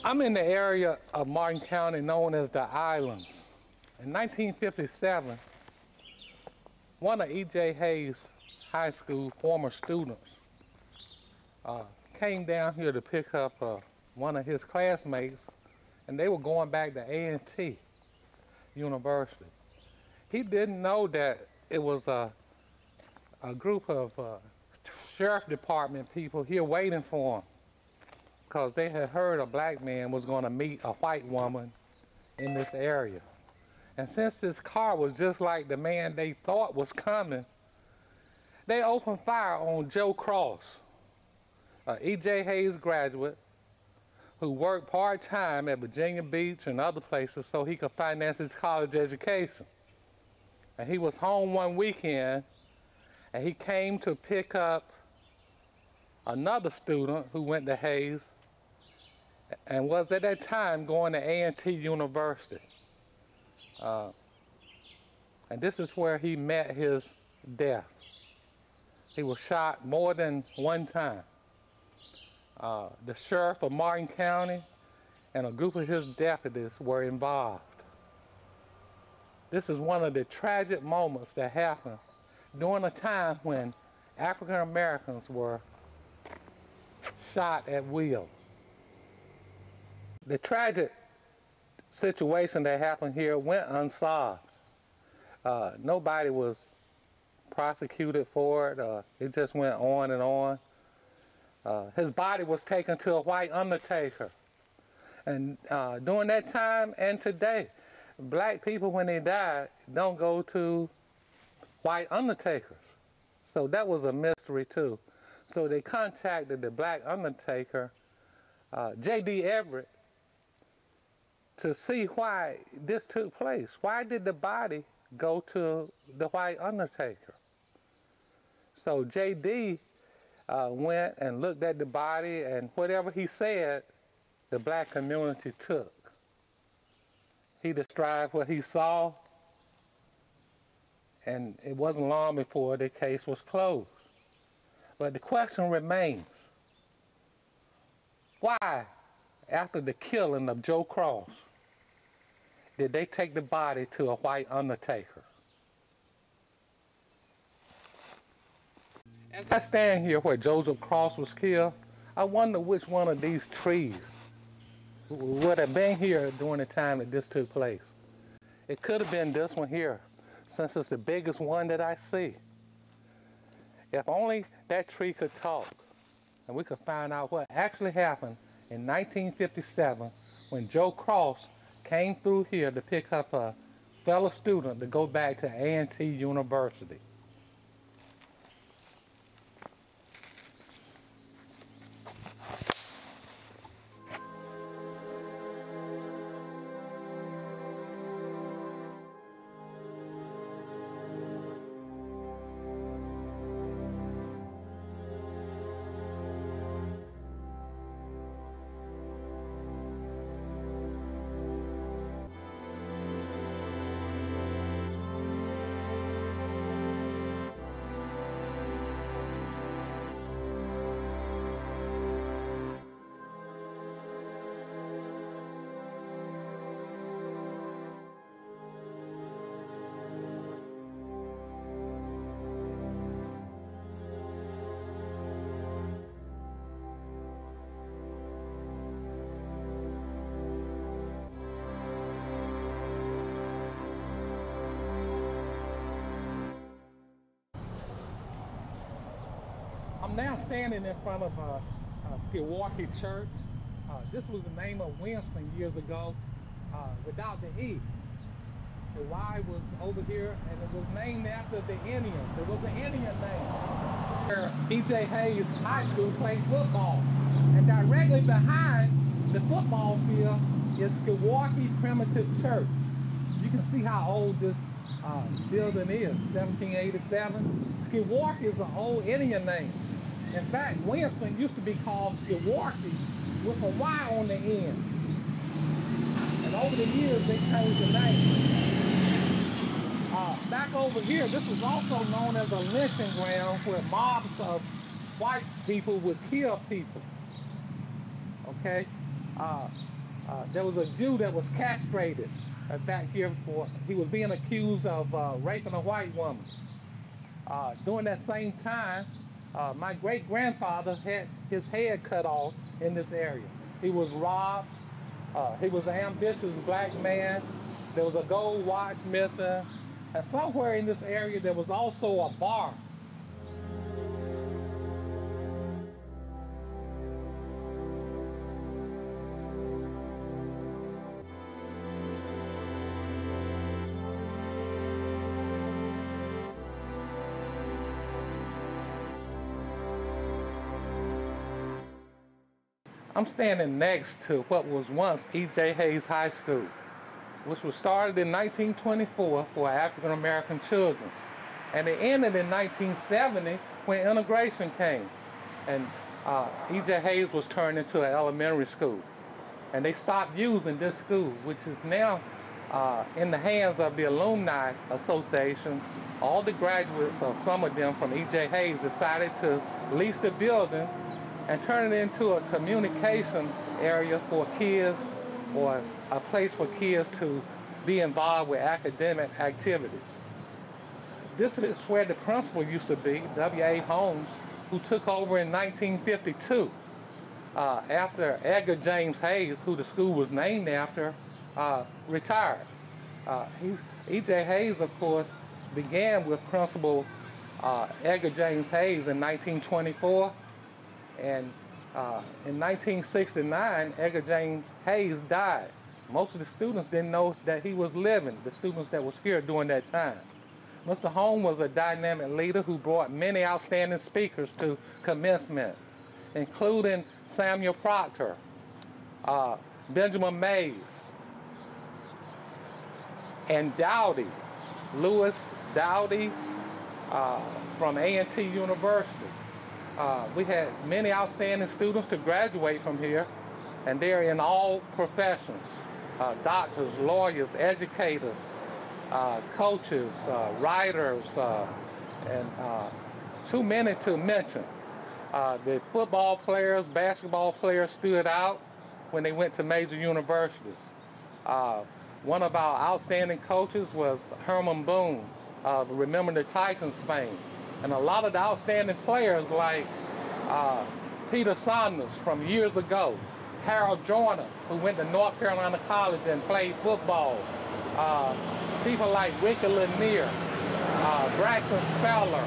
I'm in the area of Martin County known as the Islands. In 1957, one of E.J. Hayes High School former students came down here to pick up one of his classmates, and they were going back to A&T University. He didn't know that it was a group of sheriff department people here waiting for him, because they had heard a black man was going to meet a white woman in this area. And since this car was just like the man they thought was coming, they opened fire on Joe Cross, an E.J. Hayes graduate who worked part-time at Virginia Beach and other places so he could finance his college education. And he was home one weekend, and he came to pick up another student who went to Hayes and was at that time going to A&T University. And this is where he met his death. He was shot more than one time. The sheriff of Martin County and a group of his deputies were involved. This is one of the tragic moments that happened during a time when African Americans were shot at will. The tragic situation that happened here went unsolved. Nobody was prosecuted for it. It just went on and on. His body was taken to a white undertaker. And during that time and today, black people, when they die, don't go to white undertakers. So that was a mystery too. So they contacted the black undertaker, J.D. Everett, to see why this took place. Why did the body go to the white undertaker? So J.D. went and looked at the body, and whatever he said, the black community took. He described what he saw, and it wasn't long before the case was closed. But the question remains, why, after the killing of Joe Cross, did they take the body to a white undertaker? As I stand here where Joseph Cross was killed, I wonder which one of these trees would have been here during the time that this took place. It could have been this one here, since it's the biggest one that I see. If only that tree could talk, and we could find out what actually happened in 1957 when Joe Cross came through here to pick up a fellow student to go back to A&T University. I'm now standing in front of Milwaukee Church. This was the name of Williamston years ago, without the E. The Y was over here, and it was named after the Indians. It was an Indian name. Where E.J. Hayes High School played football. And directly behind the football field is Milwaukee Primitive Church. You can see how old this building is, 1787. Milwaukee is an old Indian name. In fact, Williamston used to be called Milwaukee with a Y on the end. And over the years, they changed the name. Back over here, this was also known as a lynching ground where mobs of white people would kill people. Okay? There was a Jew that was castrated back here he was being accused of raping a white woman. During that same time, my great-grandfather had his head cut off in this area. He was robbed. He was an ambitious black man. There was a gold watch missing. And somewhere in this area, there was also a bar. I'm standing next to what was once E.J. Hayes High School, which was started in 1924 for African American children. And it ended in 1970 when integration came. And E.J. Hayes was turned into an elementary school. And they stopped using this school, which is now in the hands of the Alumni Association. All the graduates, or some of them from E.J. Hayes, decided to lease the building and turn it into a communication area for kids, or a place for kids to be involved with academic activities. This is where the principal used to be, W.A. Holmes, who took over in 1952 after Edgar James Hayes, who the school was named after, retired. E.J. Hayes, of course, began with Principal Edgar James Hayes in 1924. And in 1969, Edgar James Hayes died. Most of the students didn't know that he was living, the students that was here during that time. Mr. Holmes was a dynamic leader who brought many outstanding speakers to commencement, including Samuel Proctor, Benjamin Mays, and Dowdy, Lewis Dowdy from A&T University. We had many outstanding students to graduate from here, and they're in all professions, doctors, lawyers, educators, coaches, writers, and too many to mention. The football players, basketball players stood out when they went to major universities. One of our outstanding coaches was Herman Boone, Remember the Titans fame. And a lot of the outstanding players like Peter Saunders from years ago, Harold Joyner, who went to North Carolina College and played football, people like Ricky Lanier, Braxton Speller.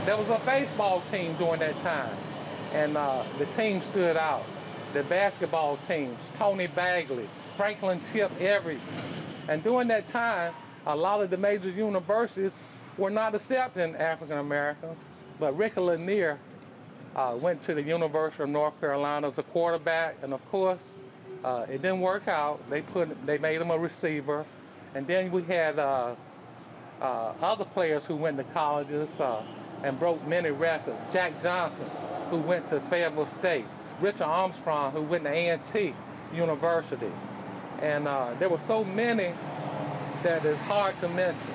There was a baseball team during that time, and the team stood out. The basketball teams, Tony Bagley, Franklin Tip Everett. And during that time, a lot of the major universities were not accepting African Americans, but Ricky Lanier went to the University of North Carolina as a quarterback, and of course, it didn't work out. They made him a receiver, and then we had other players who went to colleges and broke many records. Jack Johnson, who went to Fayetteville State, Richard Armstrong, who went to A&T University, and there were so many that it's hard to mention.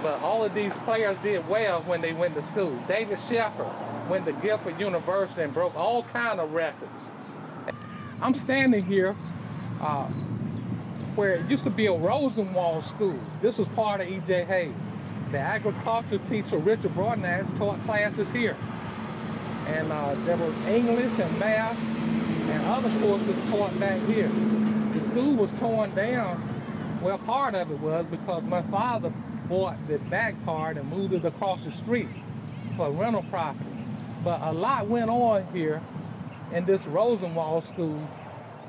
But all of these players did well when they went to school. David Shepard went to Guilford University and broke all kinds of records. I'm standing here where it used to be a Rosenwald school. This was part of E.J. Hayes. The agriculture teacher, Richard Broadnax, taught classes here. And there was English and math and other courses taught back here. The school was torn down. Well, part of it was because my father bought the back part and moved it across the street for rental property. But a lot went on here in this Rosenwald school,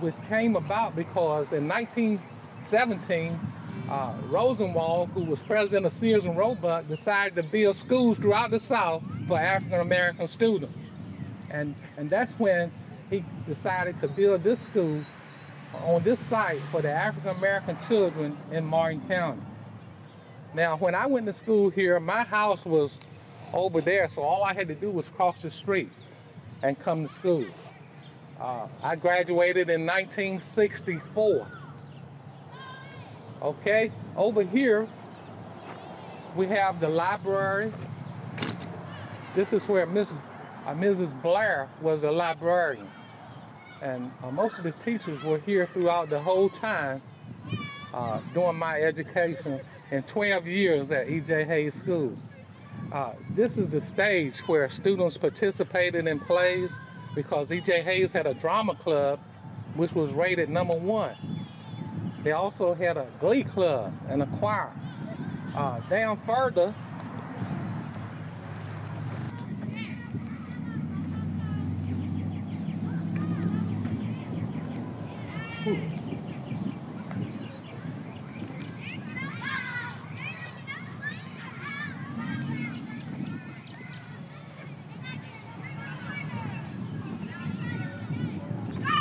which came about because in 1917, Rosenwald, who was president of Sears and Roebuck, decided to build schools throughout the South for African American students. And that's when he decided to build this school on this site for the African American children in Martin County. Now, when I went to school here, my house was over there, so all I had to do was cross the street and come to school. I graduated in 1964. Okay, over here, we have the library. This is where Mrs. Blair was a librarian. And most of the teachers were here throughout the whole time during my education in 12 years at E.J. Hayes School. This is the stage where students participated in plays because E.J. Hayes had a drama club which was rated #1. They also had a glee club and a choir. Down further,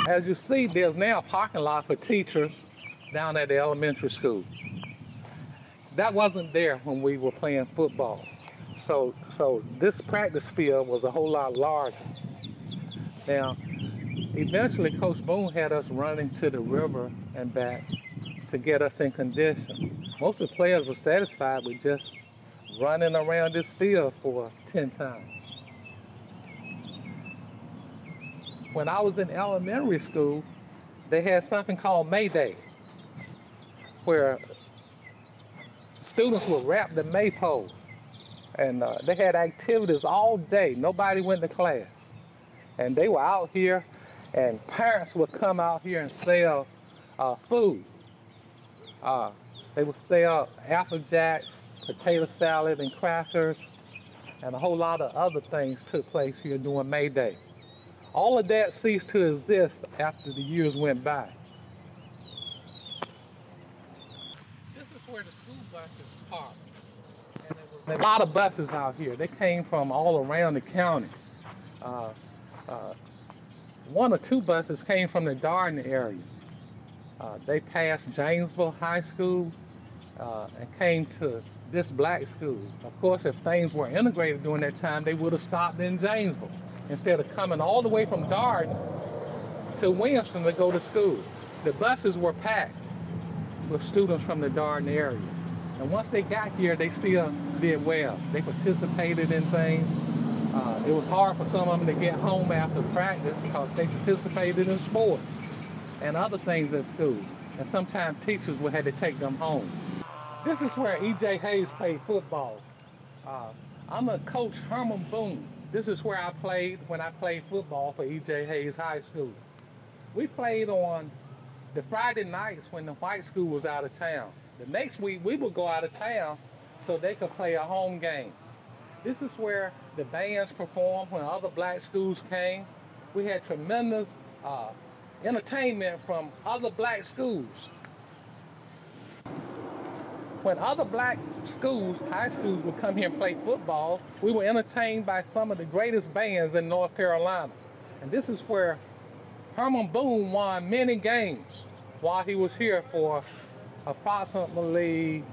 as you see, there's now a parking lot for teachers down at the elementary school. That wasn't there when we were playing football. So this practice field was a whole lot larger. Now, eventually Coach Boone had us running to the river and back to get us in condition. Most of the players were satisfied with just running around this field for 10 times. When I was in elementary school, they had something called May Day, where students would wrap the maypole, and they had activities all day. Nobody went to class, and they were out here, and parents would come out here and sell food. They would sell Apple Jacks, potato salad, and crackers, and a whole lot of other things took place here during May Day. All of that ceased to exist after the years went by. This is where the school buses parked. And there was a lot of buses out here. They came from all around the county. One or two buses came from the Darden area. They passed Janesville High School and came to this black school. Of course, if things were integrated during that time, they would have stopped in Janesville instead of coming all the way from Darden to Williamston to go to school. The buses were packed with students from the Darden area. And once they got here, they still did well. They participated in things. It was hard for some of them to get home after practice because they participated in sports and other things at school. And sometimes teachers would have to take them home. This is where E.J. Hayes played football. I'm a coach, Herman Boone. This is where I played when I played football for E.J. Hayes High School. We played on the Friday nights when the white school was out of town. The next week we would go out of town so they could play a home game. This is where the bands performed when other black schools came. We had tremendous entertainment from other black schools. When other black schools, high schools, would come here and play football, we were entertained by some of the greatest bands in North Carolina. And this is where Herman Boone won many games while he was here for approximately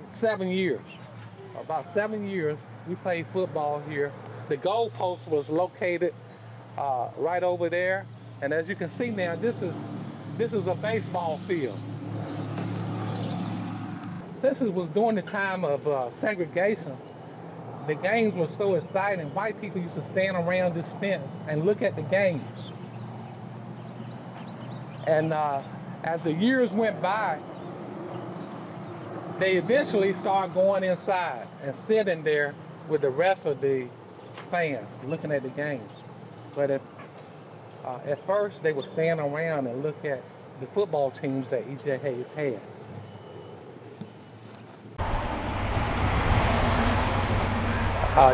7 years. About 7 years, we played football here. The goalpost was located right over there. And as you can see now, this is a baseball field. Since it was during the time of segregation, the games were so exciting. White people used to stand around this fence and look at the games. And as the years went by, they eventually started going inside and sitting there with the rest of the fans looking at the games. But at first, they would stand around and look at the football teams that E.J. Hayes had.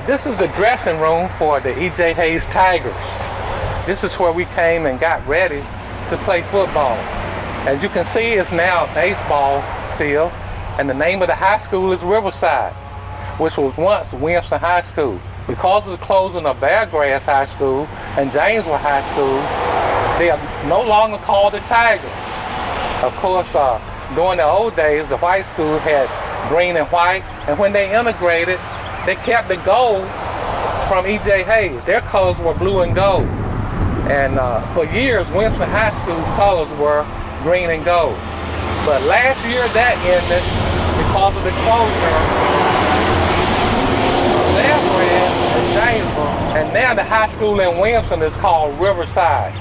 This is the dressing room for the E.J. Hayes Tigers. This is where we came and got ready to play football. As you can see, it's now a baseball field, and the name of the high school is Riverside, which was once Williamston High School. Because of the closing of Beargrass High School and Janesville High School, they are no longer called the Tigers. Of course, during the old days, the white school had green and white, and when they integrated, they kept the gold from E.J. Hayes. Their colors were blue and gold. And for years, Williamston High School colors were green and gold. But last year that ended because of the closure of Beargrass and Janesville. And now time, the high school in Williamston is called Riverside.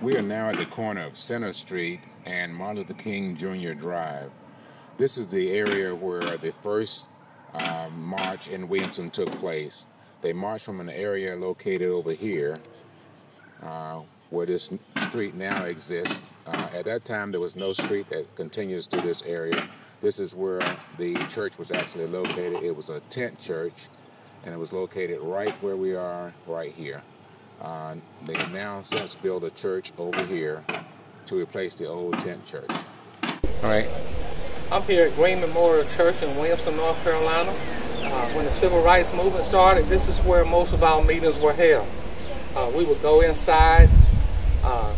We are now at the corner of Center Street and Martin Luther King Jr. Drive. This is the area where the first march in Williamston took place. They marched from an area located over here where this street now exists. At that time, there was no street that continues through this area. This is where the church was actually located. It was a tent church, and it was located right where we are right here. They have now since built a church over here to replace the old tent church. All right. I'm here at Green Memorial Church in Williamston, North Carolina. When the Civil Rights Movement started, this is where most of our meetings were held. We would go inside,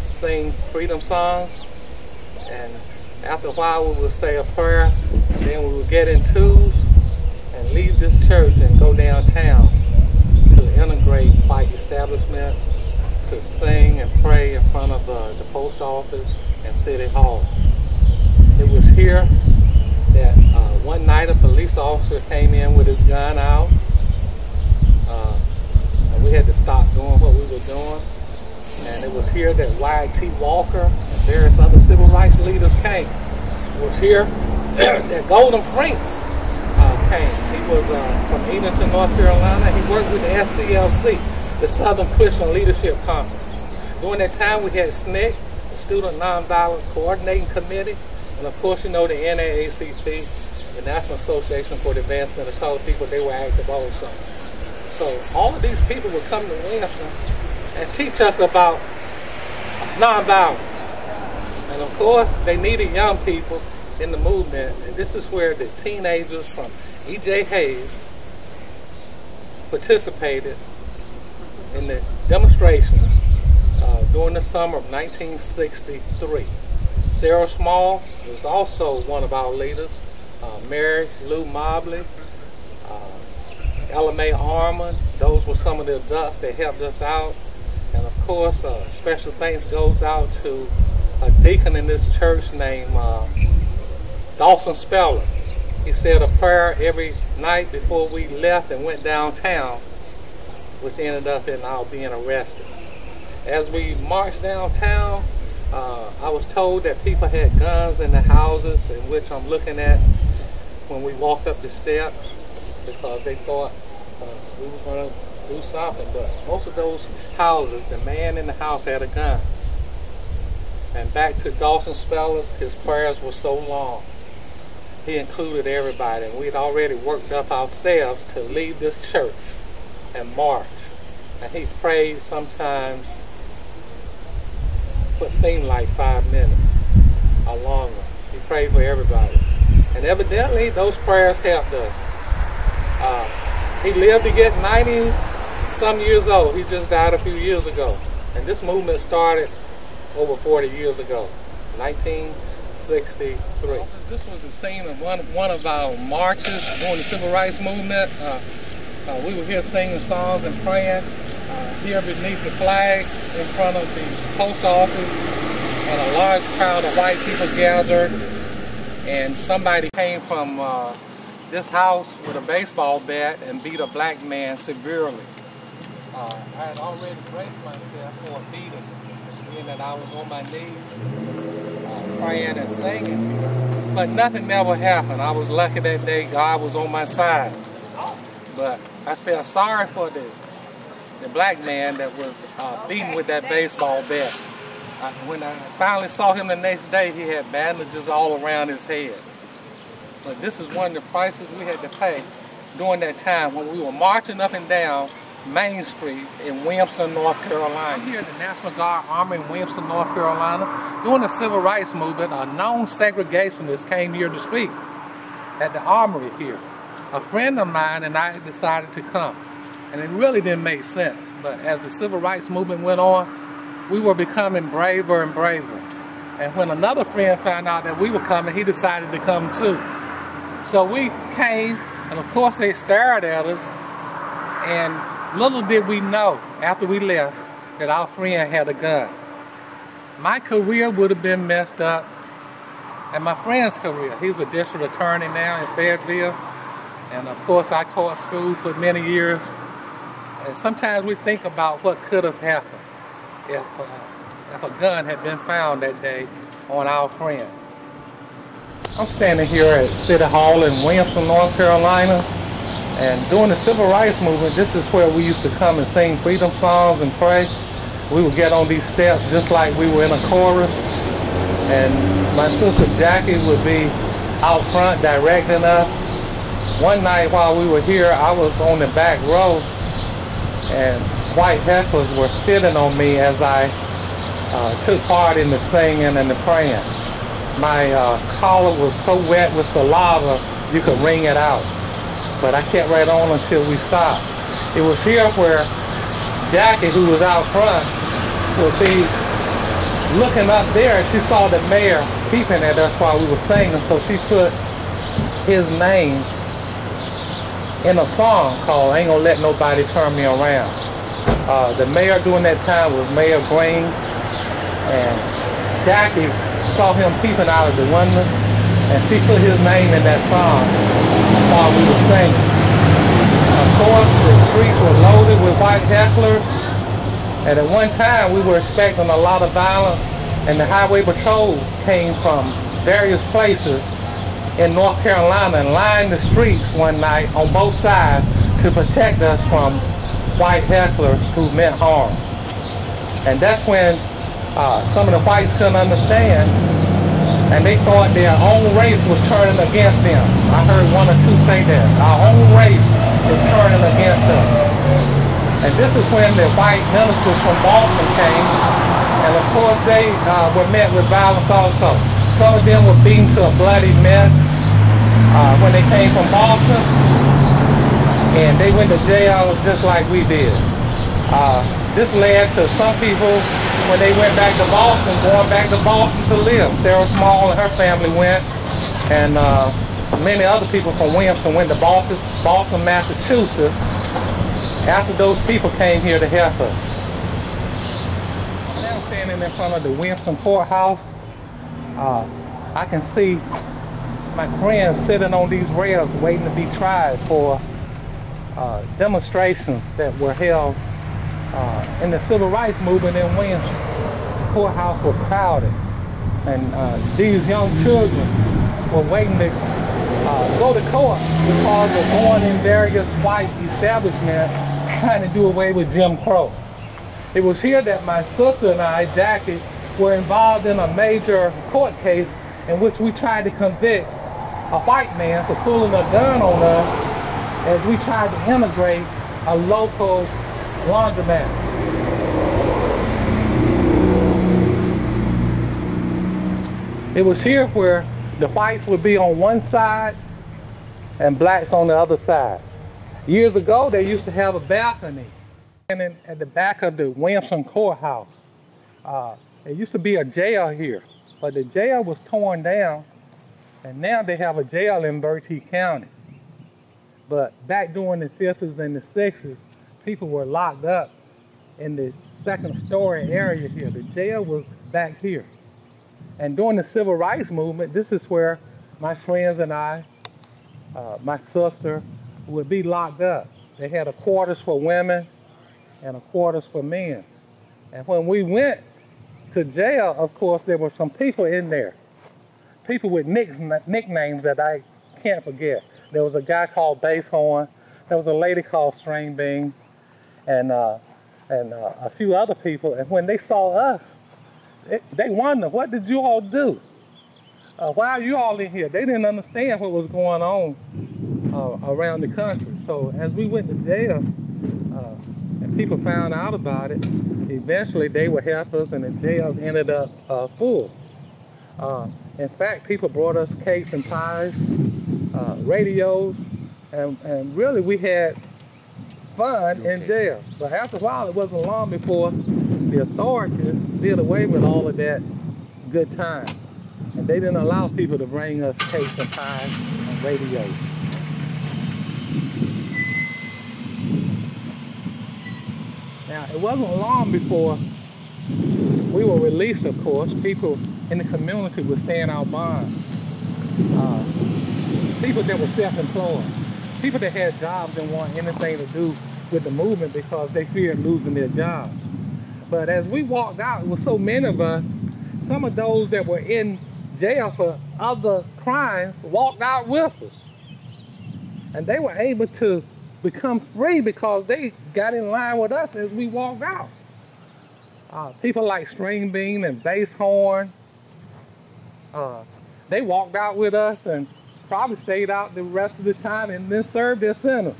sing freedom songs, and after a while we would say a prayer, and then we would get in twos and leave this church and go downtown to integrate white establishments, to sing and pray in front of the post office and City Hall. It was here that one night a police officer came in with his gun out, and we had to stop doing what we were doing. And it was here that Y.T. Walker and various other civil rights leaders came. It was here that Golden Prince came. He was from Edenton, North Carolina. He worked with the SCLC, the Southern Christian Leadership Conference. During that time, we had SNCC, the Student Nonviolent Coordinating Committee, and of course, you know, the NAACP, the National Association for the Advancement of Colored People. They were active also. So all of these people would come to Williamston and teach us about nonviolence. And of course, they needed young people in the movement, and this is where the teenagers from E.J. Hayes participated in the demonstrations during the summer of 1963. Sarah Small was also one of our leaders, Mary Lou Mobley, Ella Mae Armand. Those were some of the adults that helped us out. And of course, special thanks goes out to a deacon in this church named Dawson Speller. He said a prayer every night before we left and went downtown, which ended up in our being arrested. As we marched downtown, I was told that people had guns in the houses in which I'm looking at when we walked up the steps, because they thought we were going to do something. But most of those houses, the man in the house had a gun. And back to Dawson Spellers, his prayers were so long. He included everybody, and we had already worked up ourselves to leave this church and march. And he prayed sometimes what seemed like 5 minutes or longer. He prayed for everybody. And evidently, those prayers helped us. He lived to get 90-some years old. He just died a few years ago. And this movement started over 40 years ago, 1963. 1963. This was the scene of one of our marches during the Civil Rights Movement. We were here singing songs and praying here beneath the flag in front of the post office, and a large crowd of white people gathered, and somebody came from this house with a baseball bat and beat a black man severely. I had already braced myself for a beating, being that I was on my knees praying and singing, but nothing ever happened. I was lucky that day. God was on my side. But I felt sorry for the black man that was beaten with that baseball bat. When I finally saw him the next day, he had bandages all around his head. But this is one of the prices we had to pay during that time when we were marching up and down Main Street in Williamston, North Carolina. Here at the National Guard Army in Williamston, North Carolina, during the Civil Rights Movement, a known segregationist came here to speak at the armory here. A friend of mine and I decided to come, and it really didn't make sense. But as the Civil Rights Movement went on, we were becoming braver and braver. And when another friend found out that we were coming, he decided to come too. So we came, and of course they stared at us, and little did we know after we left that our friend had a gun. My career would have been messed up, and my friend's career. He's a district attorney now in Fayetteville, and of course I taught school for many years. And sometimes we think about what could have happened if a gun had been found that day on our friend. I'm standing here at City Hall in Williamston, North Carolina, and during the Civil Rights Movement, this is where we used to come and sing freedom songs and pray. We would get on these steps just like we were in a chorus, and my sister Jackie would be out front directing us. One night while we were here, I was on the back row, and white hecklers were spitting on me as I took part in the singing and the praying. My collar was so wet with saliva you could wring it out, but I kept right on until we stopped. It was here where Jackie, who was out front, would be looking up there, and she saw the mayor peeping at us while we were singing, so she put his name in a song called "Ain't Gonna Let Nobody Turn Me Around." The mayor during that time was Mayor Green, and Jackie saw him peeping out of the window, and she put his name in that song while we were singing. Of course, the streets were loaded with white hecklers, and at one time we were expecting a lot of violence, and the highway patrol came from various places in North Carolina and lined the streets one night on both sides to protect us from white hecklers who meant harm. And that's when some of the whites couldn't understand, and they thought their own race was turning against them. I heard one or two say that. Our own race is turning against us. And this is when the white ministers from Boston came, and of course they were met with violence also. Some of them were beaten to a bloody mess when they came from Boston, and they went to jail just like we did. This led to some people, when they went back to Boston, going back to Boston to live. Sarah Small and her family went, and many other people from Williamston went to Boston, Massachusetts, after those people came here to help us. Now standing in front of the Williamston courthouse, I can see my friends sitting on these rails waiting to be tried for demonstrations that were held in the Civil Rights Movement in Williamston. The courthouse was crowded, and these young children were waiting to go to court because of going in various white establishments trying to do away with Jim Crow. It was here that my sister and I, Jackie, were involved in a major court case in which we tried to convict a white man for pulling a gun on us as we tried to integrate a local laundromat. It was here where the whites would be on one side and blacks on the other side. Years ago, they used to have a balcony at the back of the Williamston courthouse. There used to be a jail here. But the jail was torn down, and now they have a jail in Bertie County. But back during the 50s and the 60s, people were locked up in the second story area here. The jail was back here. And during the civil rights movement, this is where my friends and I, my sister, would be locked up. They had a quarters for women and a quarters for men. And when we went to jail, of course, there were some people in there. People with nicknames that I can't forget. There was a guy called Basshorn. There was a lady called String Bean, and a few other people. And when they saw us, they wondered, what did you all do? Why are you all in here? They didn't understand what was going on around the country. So as we went to jail, and people found out about it, eventually they would help us, and the jails ended up full. In fact, people brought us cakes and pies, radios, and really we had fun in jail. But after a while, it wasn't long before the authorities did away with all of that good time. And they didn't allow people to bring us cakes and pies and radios. Now, it wasn't long before we were released, of course. People in the community were staying out bonds. People that were self-employed. People that had jobs didn't want anything to do with the movement because they feared losing their jobs. But as we walked out, it was so many of us, some of those that were in jail for other crimes walked out with us. And they were able to become free because they got in line with us as we walked out. People like String Bean and Basshorn, they walked out with us and probably stayed out the rest of the time and then served their sentence.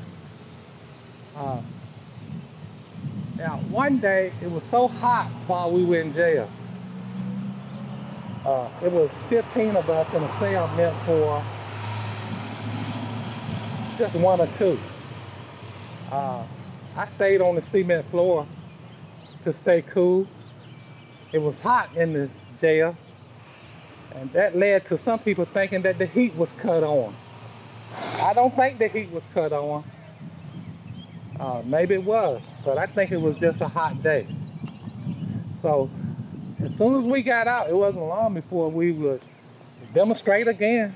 Now, one day, it was so hot while we were in jail. It was 15 of us in a cell meant for just one or two. I stayed on the cement floor to stay cool. It was hot in this jail, and that led to some people thinking that the heat was cut on. I don't think the heat was cut on. Maybe it was, but I think it was just a hot day. So as soon as we got out, it wasn't long before we would demonstrate again,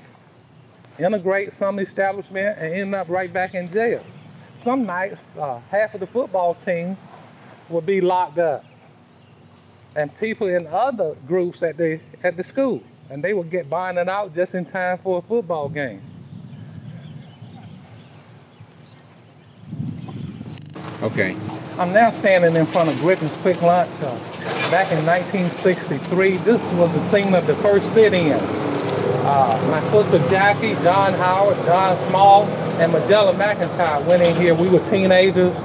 integrate some establishment, and end up right back in jail. Some nights, half of the football team would be locked up, and people in other groups at the school, and they would get bonded out just in time for a football game. Okay. I'm now standing in front of Griffin's Quick Lunch. Back in 1963, this was the scene of the first sit-in. My sister Jackie, John Howard, John Small, and Magella McIntyre went in here. We were teenagers,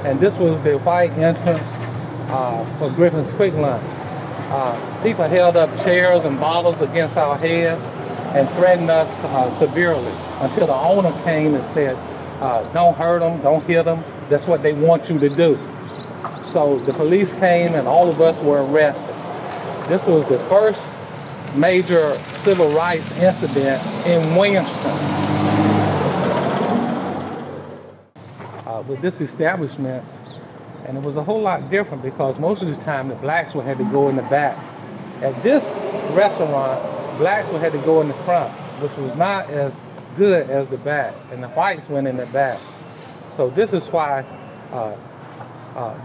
and this was the white entrance for Griffin's Quick Lunch. People held up chairs and bottles against our heads and threatened us severely until the owner came and said, don't hurt them, don't hit them. That's what they want you to do. So the police came and all of us were arrested. This was the first major civil rights incident in Williamston. With this establishment, and it was a whole lot different because most of the time the blacks would have to go in the back. At this restaurant, blacks would have to go in the front, which was not as good as the back, and the whites went in the back. So this is why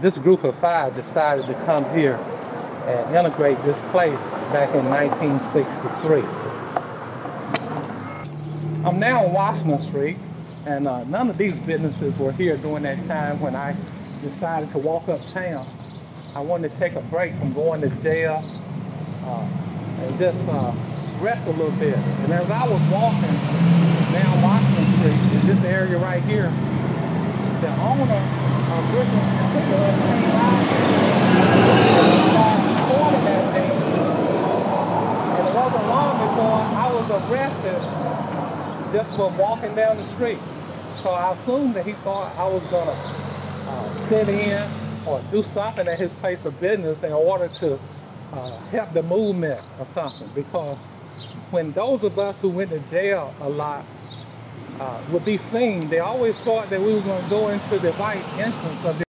this group of five decided to come here and integrate this place back in 1963. I'm now on Washington Street, and none of these businesses were here during that time when I decided to walk uptown. I wanted to take a break from going to jail and just rest a little bit. And as I was walking down Washington Street in this area right here, the owner of Griffin's came out and started recording that thing. And it wasn't long before I was arrested just for walking down the street. So I assumed that he thought I was going to sit in or do something at his place of business in order to help the movement or something, because when those of us who went to jail a lot would be seen, they always thought that we were going to go into the right entrance of